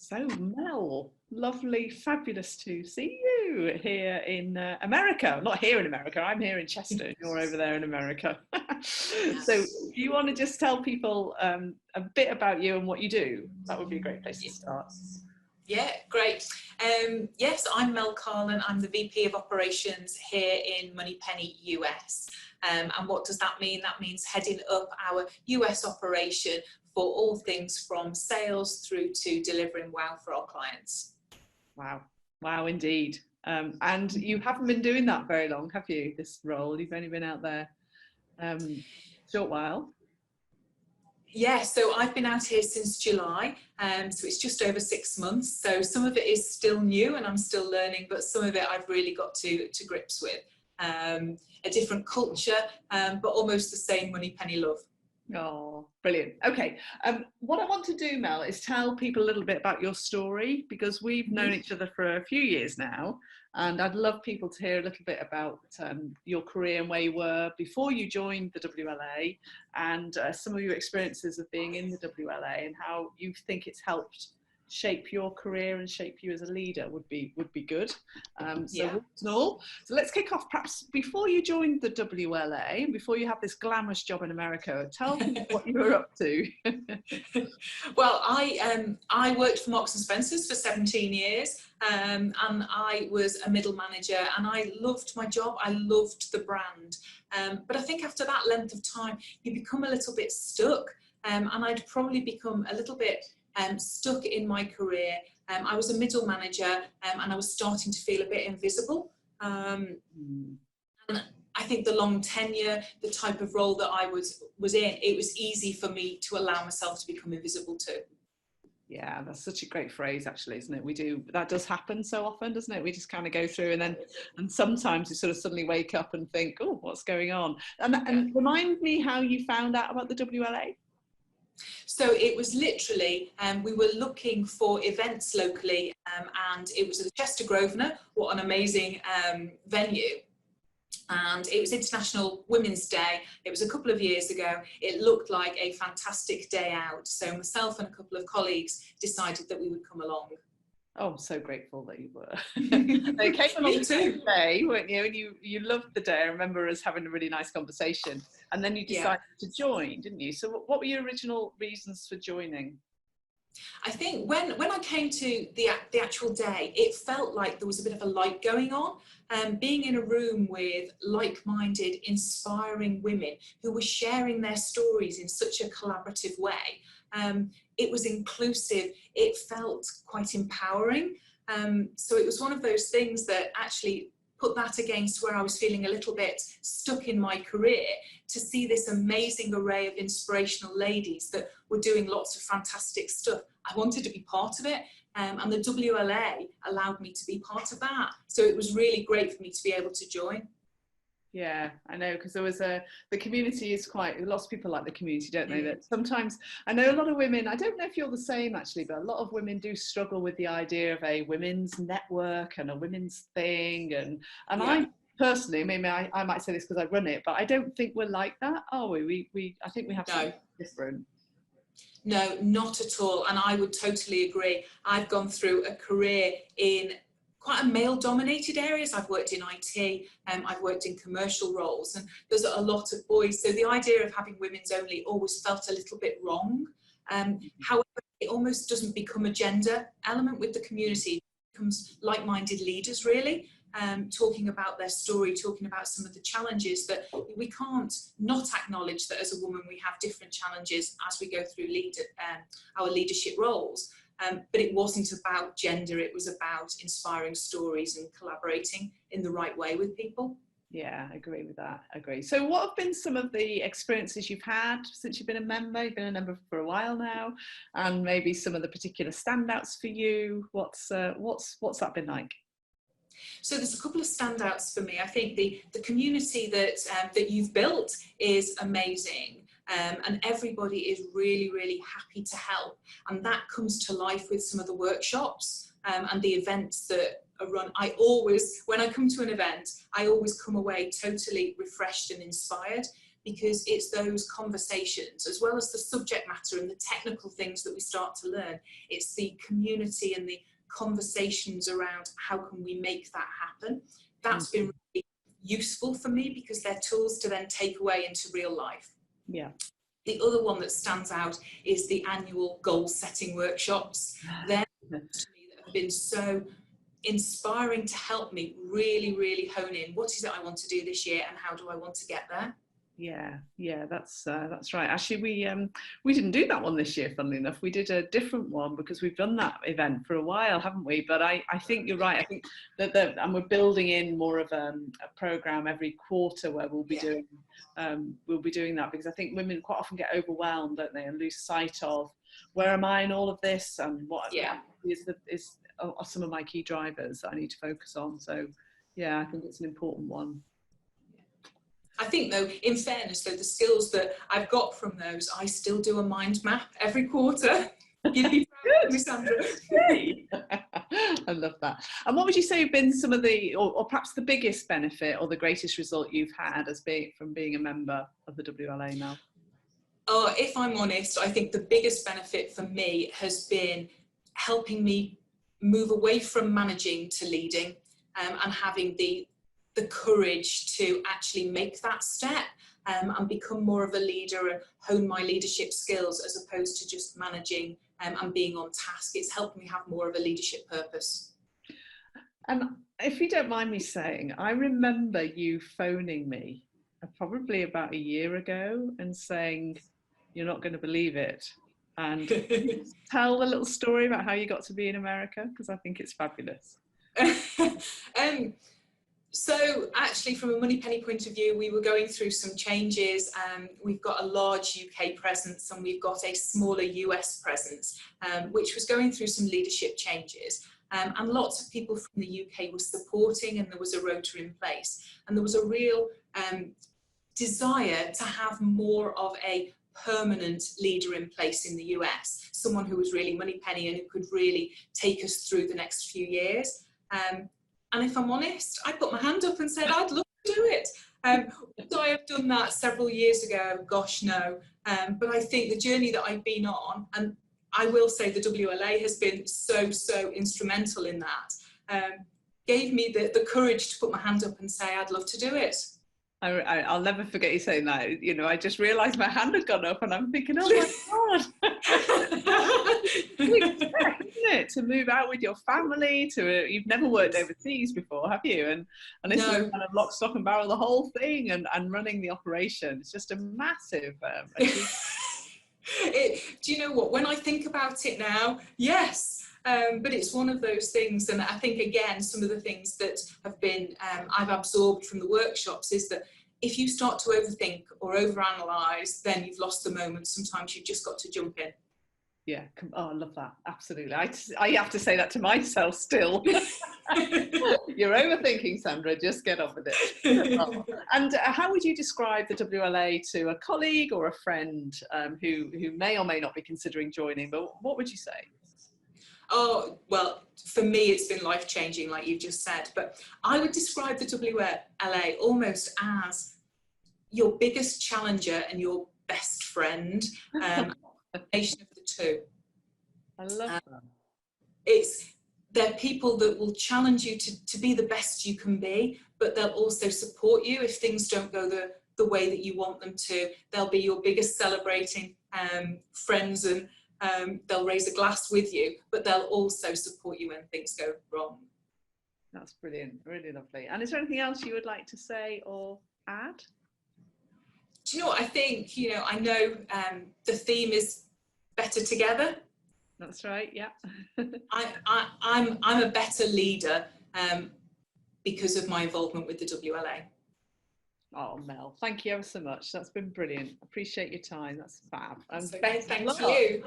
So Mel, lovely, fabulous to see you here in America. Not here in America, I'm here in Chester and you're over there in America. So do you want to just tell people a bit about you and what you do? That would be a great place to start. Yeah, great. Yes, I'm Mel Carlen. I'm the VP of Operations here in Moneypenny, US. And what does that mean? That means heading up our US operation for all things from sales through to delivering wow for our clients. Wow, wow indeed. And you haven't been doing that very long, have you, this role? You've only been out there a short while. Yeah, so I've been out here since July, so it's just over 6 months. So some of it is still new and I'm still learning, but some of it I've really got to grips with. A different culture, but almost the same Moneypenny love. Oh, brilliant. Okay. What I want to do, Mel, is tell people a little bit about your story, because we've known each other for a few years now. And I'd love people to hear a little bit about your career and where you were before you joined the WLA, and some of your experiences of being in the WLA and how you think it's helped shape your career and shape you as a leader would be good. So let's kick off. Perhaps before you joined the WLA, before you have this glamorous job in America, tell me what you were up to. Well, I worked for Marks and Spencer's for 17 years, and I was a middle manager, and I loved my job. I loved the brand, but I think after that length of time, you become a little bit stuck, and I'd probably become a little bit stuck in my career. I was a middle manager, and I was starting to feel a bit invisible. And I think the long tenure, the type of role that I was in, it was easy for me to allow myself to become invisible too. Yeah, that's such a great phrase, actually, isn't it? That does happen so often, doesn't it? We just kind of go through and sometimes you sort of suddenly wake up and think, oh, what's going on? And remind me how you found out about the WLA. So it was literally, we were looking for events locally, and it was at the Chester Grosvenor. What an amazing venue. And it was International Women's Day. It was a couple of years ago. It looked like a fantastic day out. So myself and a couple of colleagues decided that we would come along. Oh, I'm so grateful that you were. They came along the day, weren't you? And you loved the day. I remember us having a really nice conversation. And then you decided to join, didn't you? So what were your original reasons for joining? I think when I came to the actual day, it felt like there was a bit of a light going on. Being in a room with like-minded, inspiring women who were sharing their stories in such a collaborative way. It was inclusive, it felt quite empowering. So it was one of those things that actually put that against where I was feeling a little bit stuck in my career, to see this amazing array of inspirational ladies that were doing lots of fantastic stuff. I wanted to be part of it, and the WLA allowed me to be part of that. So it was really great for me to be able to join. Yeah, I know, because there was the community is quite, lots of people like the community, don't they? That sometimes, I know a lot of women, I don't know if you're the same actually, but a lot of women do struggle with the idea of a women's network and a women's thing. And I personally, maybe I might say this because I run it, but I don't think we're like that, are we? I think we have something different. No, not at all. And I would totally agree. I've gone through a career in quite a male-dominated areas. I've worked in IT, I've worked in commercial roles, and there's a lot of boys. So the idea of having women's only always felt a little bit wrong. However, it almost doesn't become a gender element with the community. It becomes like-minded leaders, really, talking about their story, talking about some of the challenges that we can't not acknowledge, that as a woman we have different challenges as we go through our leadership roles. But it wasn't about gender, it was about inspiring stories and collaborating in the right way with people. Yeah, I agree with that, I agree. So what have been some of the experiences you've had since you've been a member? You've been a member for a while now, and maybe some of the particular standouts for you. What's that been like? So there's a couple of standouts for me. I think the community that you've built is amazing. And everybody is really, really happy to help. And that comes to life with some of the workshops and the events that are run. When I come to an event, I always come away totally refreshed and inspired, because it's those conversations, as well as the subject matter and the technical things that we start to learn. It's the community and the conversations around how can we make that happen. That's been really useful for me, because they're tools to then take away into real life. Yeah. The other one that stands out is the annual goal setting workshops. They're to me that have been so inspiring to help me really, really hone in what is it I want to do this year and how do I want to get there. Yeah, that's right. Actually, we didn't do that one this year, funnily enough. We did a different one because we've done that event for a while, haven't we? But I think you're right. I think that and we're building in more of a program every quarter where we'll be doing that, because I think women quite often get overwhelmed, don't they, and lose sight of where am I in all of this, and what are some of my key drivers that I need to focus on. So yeah, I think it's an important one. I think, though, in fairness, though, the skills that I've got from those, I still do a mind map every quarter. Give me proud, Sandra. I love that. And what would you say have been some of the, or perhaps the biggest benefit or the greatest result you've had from being a member of the WLA now? Oh, if I'm honest, I think the biggest benefit for me has been helping me move away from managing to leading, and having the courage to actually make that step, and become more of a leader and hone my leadership skills, as opposed to just managing and being on task. It's helped me have more of a leadership purpose. And if you don't mind me saying, I remember you phoning me probably about a year ago and saying, you're not going to believe it. And tell a little story about how you got to be in America, because I think it's fabulous. So actually, from a Moneypenny point of view, we were going through some changes. We've got a large UK presence and we've got a smaller US presence, which was going through some leadership changes. And lots of people from the UK were supporting, and there was a rota in place. And there was a real desire to have more of a permanent leader in place in the US, someone who was really Moneypenny and who could really take us through the next few years. And if I'm honest, I put my hand up and said, I'd love to do it. Would I have done that several years ago? Gosh, no. But I think the journey that I've been on, and I will say the WLA has been so instrumental in that, gave me the courage to put my hand up and say, I'd love to do it. I'll never forget you saying that. You know, I just realised my hand had gone up and I'm thinking, oh my God. Isn't it? To move out with your family, you've never worked overseas before, have you? And this is kind of lock, stock and barrel, the whole thing, and running the operation. It's just a massive achievement. Do you know what? When I think about it now, yes. But it's one of those things, and I think, again, some of the things that have been I've absorbed from the workshops is that if you start to overthink or overanalyze, then you've lost the moment. Sometimes you've just got to jump in. Yeah, I love that. Absolutely. I have to say that to myself still. You're overthinking, Sandra. Just get on with it. And how would you describe the WLA to a colleague or a friend who may or may not be considering joining? But what would you say? Oh, well, for me, it's been life-changing, like you just said. But I would describe the WLA almost as your biggest challenger and your best friend, a combination of the two. I love that. They're people that will challenge you to be the best you can be, but they'll also support you if things don't go the way that you want them to. They'll be your biggest celebrating friends, and they'll raise a glass with you, but they'll also support you when things go wrong. That's brilliant, really lovely. And is there anything else you would like to say or add? Do you know what I think? You know, I know the theme is better together. That's right. Yeah. I'm a better leader because of my involvement with the WLA. Oh, Mel, thank you ever so much. That's been brilliant. Appreciate your time. That's fab. And thank you.